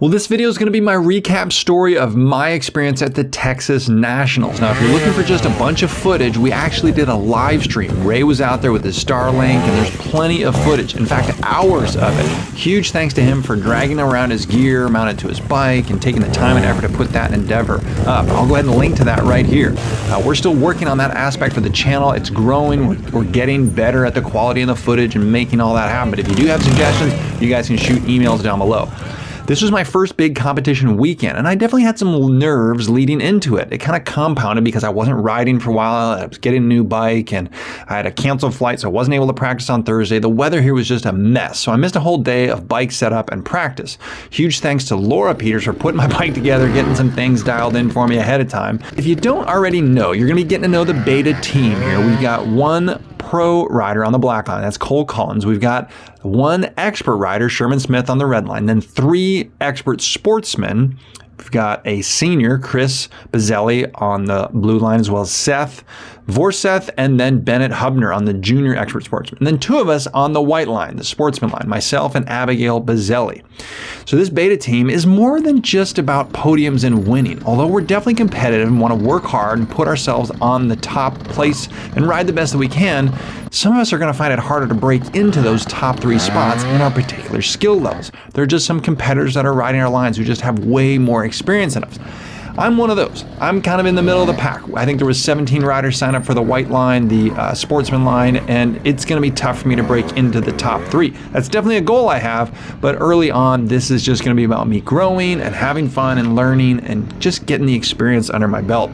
Well, this video is going to be my recap story of my experience at the Texas Nationals. Now, if you're looking for just a bunch of footage, we actually did a live stream. Ray was out there with his Starlink, and there's plenty of footage. In fact, hours of it. Huge thanks to him for dragging around his gear, mounted to his bike, and taking the time and effort to put that endeavor up. I'll go ahead and link to that right here. We're still working on that aspect for the channel. It's growing. We're getting better at the quality of the footage and making all that happen. But if you do have suggestions, you guys can shoot emails down below. This was my first big competition weekend, and I definitely had some nerves leading into it. It kind of compounded because I wasn't riding for a while. I was getting a new bike, and I had a canceled flight, so I wasn't able to practice on Thursday. The weather here was just a mess, so I missed a whole day of bike setup and practice. Huge thanks to Laura Peters for putting my bike together, getting some things dialed in for me ahead of time. If you don't already know, you're going to be getting to know the beta team here. We've got one pro rider on the black line, that's Cole Collins. We've got one expert rider, Sherman Smith, on the red line, then 3 expert sportsmen. We've got a senior, Chris Bazzelli, on the blue line, as well as Seth Vorseth, and then Bennett Hubner on the junior expert sportsman. And then 2 of us on the white line, the sportsman line, myself and Abigail Bazzelli. So this beta team is more than just about podiums and winning. Although we're definitely competitive and want to work hard and put ourselves on the top place and ride the best that we can, some of us are going to find it harder to break into those top 3 spots in our particular skill levels. There are just some competitors that are riding our lines who just have way more experience than us. I'm one of those. I'm kind of in the middle of the pack. I think there was 17 riders sign up for the white line, the sportsman line, and it's going to be tough for me to break into the top 3. That's definitely a goal I have, but early on, this is just going to be about me growing and having fun and learning and just getting the experience under my belt.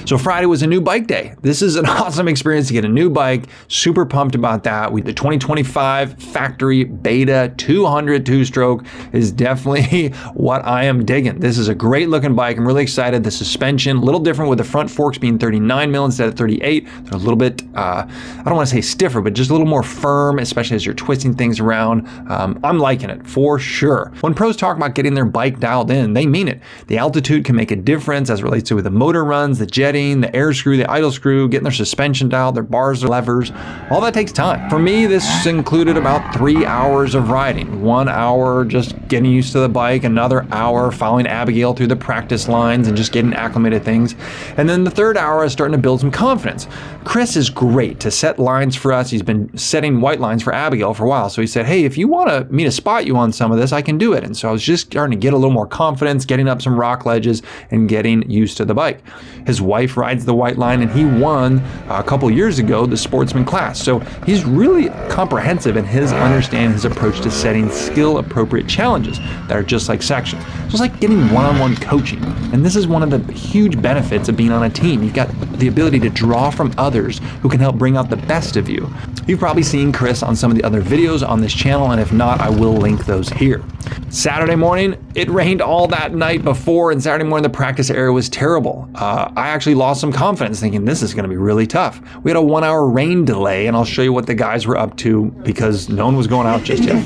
So Friday was a new bike day. This is an awesome experience to get a new bike. Super pumped about that. The 2025 factory beta 200 2-stroke is definitely what I am digging. This is a great looking bike. I'm really excited. The suspension, a little different with the front forks being 39 mil instead of 38. They're a little bit, I don't want to say stiffer, but just a little more firm, especially as you're twisting things around. I'm liking it for sure. When pros talk about getting their bike dialed in, they mean it. The altitude can make a difference as it relates to the motor runs, the jetting, the air screw, the idle screw, getting their suspension dialed, their bars, their levers. All that takes time. For me, this included about 3 hours of riding. 1 hour just getting used to the bike, another hour following Abigail through the practice lines and just getting acclimated things. And then the 3rd hour is starting to build some confidence. Chris is great to set lines for us. He's been setting white lines for Abigail for a while. So he said, hey, if you want me to spot you on some of this, I can do it. And so I was just starting to get a little more confidence, getting up some rock ledges and getting used to the bike. His wife rides the white line, and he won a couple years ago the sportsman class. So he's really comprehensive in his understanding, his approach to setting skill-appropriate challenges that are just like sections. So it's like getting one-on-one coaching. And this is one of the huge benefits of being on a team. You've got the ability to draw from others who can help bring out the best of you. You've probably seen Chris on some of the other videos on this channel, and if not, I will link those here. Saturday morning, it rained all that night before, and Saturday morning the practice area was terrible. I actually lost some confidence thinking this is going to be really tough. We had a 1-hour rain delay, and I'll show you what the guys were up to because no one was going out just yet.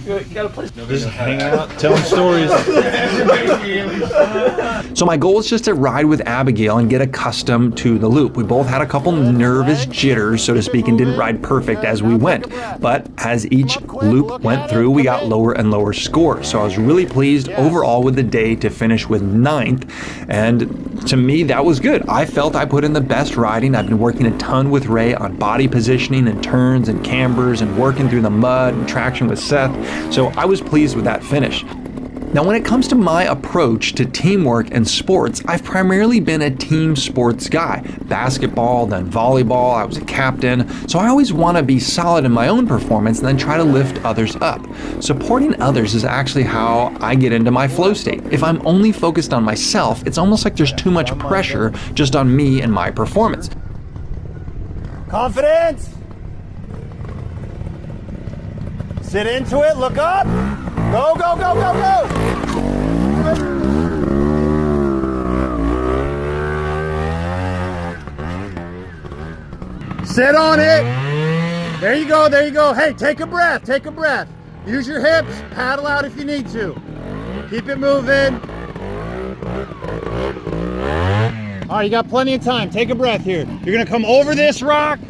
Just hanging out, telling stories. So my goal was just to ride with Abigail and get accustomed to the loop. We both had a couple nervous jitters, so to speak, and didn't ride perfect as we went. But as each loop went through, we got lower and lower scores. So I was really pleased overall with the day to finish with 9th. And to me, that was good. I felt I put in the best riding. I've been working a ton with Ray on body positioning and turns and cambers and working through the mud and traction with Seth. So I was pleased with that finish. Now, when it comes to my approach to teamwork and sports, I've primarily been a team sports guy. Basketball, then volleyball, I was a captain. So I always want to be solid in my own performance and then try to lift others up. Supporting others is actually how I get into my flow state. If I'm only focused on myself, it's almost like there's too much pressure just on me and my performance. Confidence! Sit into it, look up! Go, go, go, go, go! Sit on it! There you go, there you go. Hey, take a breath, take a breath. Use your hips, paddle out if you need to. Keep it moving. All right, you got plenty of time. Take a breath here. You're gonna come over this rock,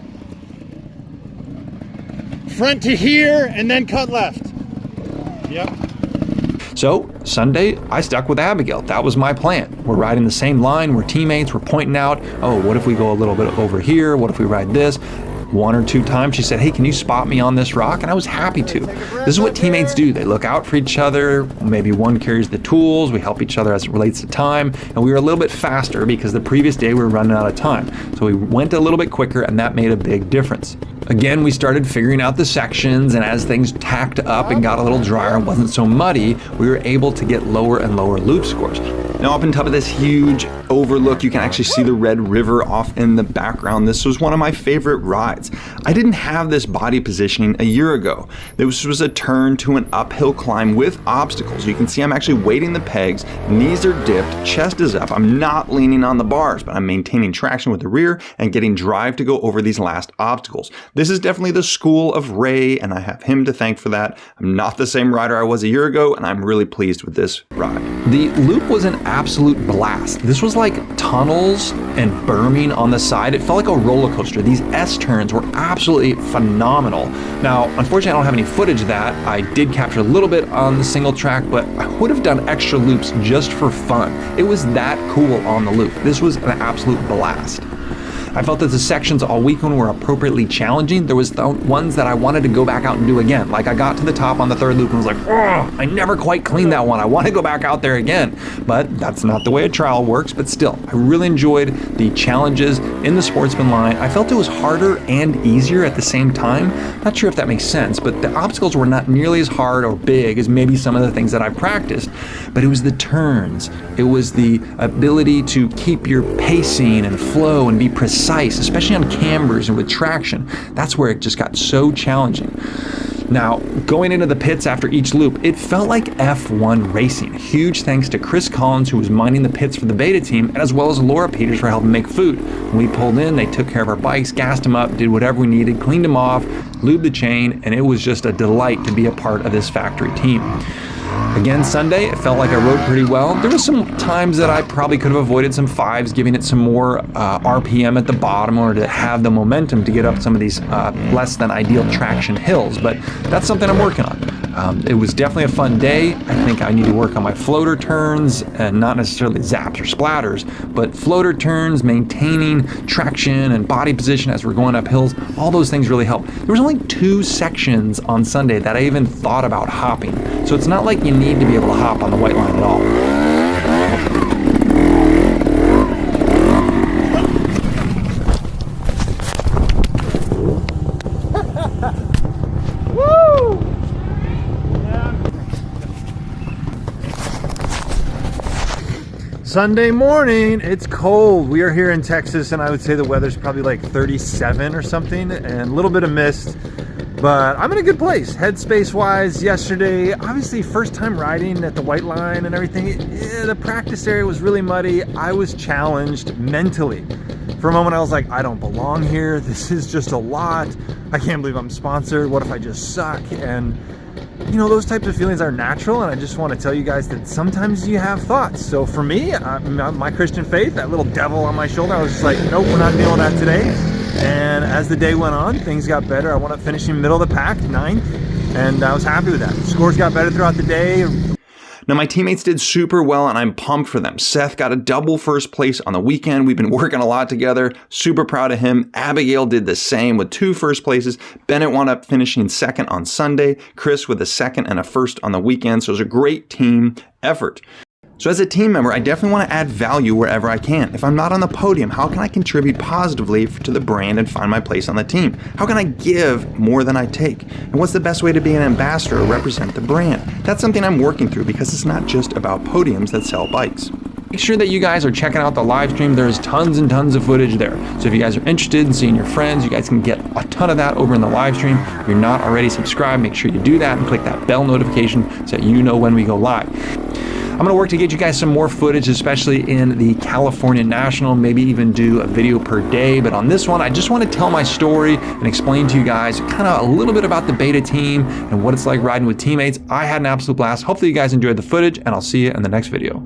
front to here, and then cut left. Yep. So Sunday, I stuck with Abigail. That was my plan. We're riding the same line, we're teammates, we're pointing out, oh, what if we go a little bit over here? What if we ride this? One or two times she said, hey, can you spot me on this rock? And I was happy to. This is what teammates do. They look out for each other. Maybe one carries the tools. We help each other as it relates to time. And we were a little bit faster because the previous day we were running out of time. So we went a little bit quicker, and that made a big difference. Again, we started figuring out the sections, and as things tacked up and got a little drier and wasn't so muddy, we were able to get lower and lower loop scores. Now, up on top of this huge overlook, you can actually see the Red River off in the background. This was one of my favorite rides. I didn't have this body positioning a year ago. This was a turn to an uphill climb with obstacles. You can see I'm actually weighting the pegs, knees are dipped, chest is up. I'm not leaning on the bars, but I'm maintaining traction with the rear and getting drive to go over these last obstacles. This is definitely the school of Ray, and I have him to thank for that. I'm not the same rider I was a year ago, and I'm really pleased with this ride. The loop was an absolute blast. This was like tunnels and berming on the side. It felt like a roller coaster. These S-turns were absolutely phenomenal. Now, unfortunately, I don't have any footage of that. I did capture a little bit on the single track, but I would have done extra loops just for fun. It was that cool on the loop. This was an absolute blast. I felt that the sections all weekend were appropriately challenging. There was the ones that I wanted to go back out and do again. Like I got to the top on the third loop and was like, oh, I never quite cleaned that one. I want to go back out there again. But that's not the way a trial works. But still, I really enjoyed the challenges in the Sportsman line. I felt it was harder and easier at the same time. Not sure if that makes sense, but the obstacles were not nearly as hard or big as maybe some of the things that I practiced. But it was the turns. It was the ability to keep your pacing and flow and be precise, especially on cambers and with traction. That's where it just got so challenging. Now, going into the pits after each loop, it felt like F1 racing. Huge thanks to Chris Collins, who was minding the pits for the beta team, and as well as Laura Peters for helping make food. When we pulled in, they took care of our bikes, gassed them up, did whatever we needed, cleaned them off, lubed the chain, and it was just a delight to be a part of this factory team. Again, Sunday, it felt like I rode pretty well. There were some times that I probably could have avoided some fives, giving it some more RPM at the bottom or to have the momentum to get up some of these less than ideal traction hills, but that's something I'm working on. It was definitely a fun day. I think I need to work on my floater turns and not necessarily zaps or splatters, but floater turns, maintaining traction and body position as we're going up hills. All those things really help. There was only 2 sections on Sunday that I even thought about hopping. So it's not like you need to be able to hop on the white line at all. Sunday morning, it's cold. We are here in Texas, and I would say the weather's probably like 37 or something, and a little bit of mist, but I'm in a good place. Headspace-wise, yesterday, obviously first time riding at the white line and everything, the practice area was really muddy. I was challenged mentally. For a moment, I was like, I don't belong here. This is just a lot. I can't believe I'm sponsored. What if I just suck? And you know, those types of feelings are natural, and I just want to tell you guys that sometimes you have thoughts. So for me, my Christian faith, that little devil on my shoulder, I was just like, nope, we're not dealing with that today. And as the day went on, things got better. I wound up finishing middle of the pack, 9th, and I was happy with that. Scores got better throughout the day. Now, my teammates did super well, and I'm pumped for them. Seth got a double first place on the weekend. We've been working a lot together. Super proud of him. Abigail did the same with 2 first places. Bennett wound up finishing 2nd on Sunday. Chris with a 2nd and a 1st on the weekend. So it was a great team effort. So as a team member, I definitely want to add value wherever I can. If I'm not on the podium, how can I contribute positively to the brand and find my place on the team? How can I give more than I take? And what's the best way to be an ambassador or represent the brand? That's something I'm working through because it's not just about podiums that sell bikes. Make sure that you guys are checking out the live stream. There's tons and tons of footage there. So if you guys are interested in seeing your friends, you guys can get a ton of that over in the live stream. If you're not already subscribed, make sure you do that and click that bell notification so that you know when we go live. I'm going to work to get you guys some more footage, especially in the California National, maybe even do a video per day. But on this one, I just want to tell my story and explain to you guys kind of a little bit about the beta team and what it's like riding with teammates. I had an absolute blast. Hopefully you guys enjoyed the footage, and I'll see you in the next video.